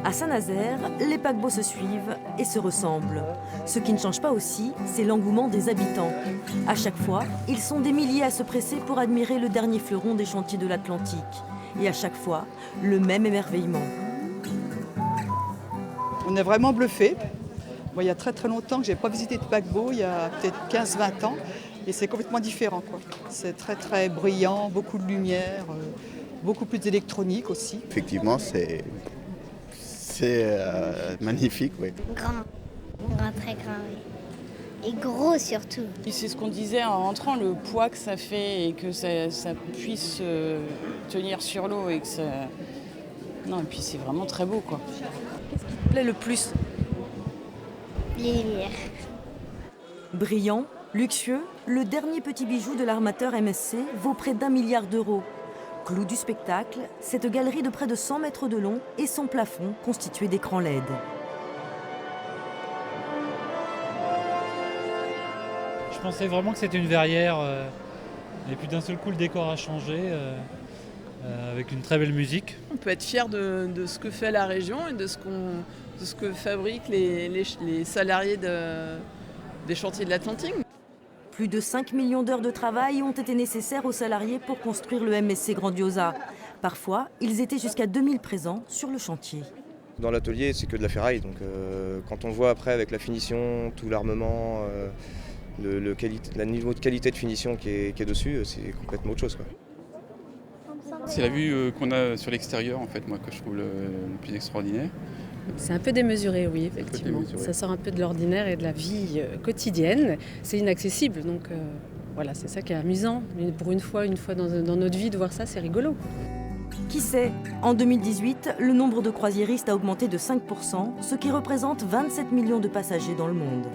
À Saint-Nazaire, les paquebots se suivent et se ressemblent. Ce qui ne change pas aussi, c'est l'engouement des habitants. À chaque fois, ils sont des milliers à se presser pour admirer le dernier fleuron des chantiers de l'Atlantique. Et à chaque fois, le même émerveillement. On est vraiment bluffés. Moi, il y a très longtemps que je n'ai pas visité de paquebot, il y a peut-être 15-20 ans. Et c'est complètement différent, quoi. C'est très brillant, beaucoup de lumière, beaucoup plus d'électronique aussi. Effectivement, c'est magnifique, oui. Grand, très grand, oui. Et gros surtout. C'est ce qu'on disait en rentrant, le poids que ça fait et que ça puisse tenir sur l'eau et que ça... Non, et puis c'est vraiment très beau, quoi. Qu'est-ce qui te plaît le plus? Les lumières. Brillant, luxueux, le dernier petit bijou de l'armateur MSC vaut près d'1 milliard d'euros. Clou du spectacle, cette galerie de près de 100 mètres de long et son plafond constitué d'écrans LED. Je pensais vraiment que c'était une verrière, et puis d'un seul coup le décor a changé, avec une très belle musique. On peut être fier de ce que fait la région et de ce que fabriquent les salariés des chantiers de l'Atlantique. Plus de 5 millions d'heures de travail ont été nécessaires aux salariés pour construire le MSC Grandiosa. Parfois, ils étaient jusqu'à 2000 présents sur le chantier. Dans l'atelier, c'est que de la ferraille, donc quand on voit après avec la finition, tout l'armement, le niveau de qualité de finition qui est dessus, c'est complètement autre chose, quoi. C'est la vue qu'on a sur l'extérieur, en fait, moi, que je trouve le plus extraordinaire. C'est un peu démesuré, oui, effectivement. Ça sort un peu de l'ordinaire et de la vie quotidienne. C'est inaccessible, donc voilà, c'est ça qui est amusant. Mais pour une fois dans notre vie, de voir ça, c'est rigolo. Qui sait, en 2018, le nombre de croisiéristes a augmenté de 5%, ce qui représente 27 millions de passagers dans le monde.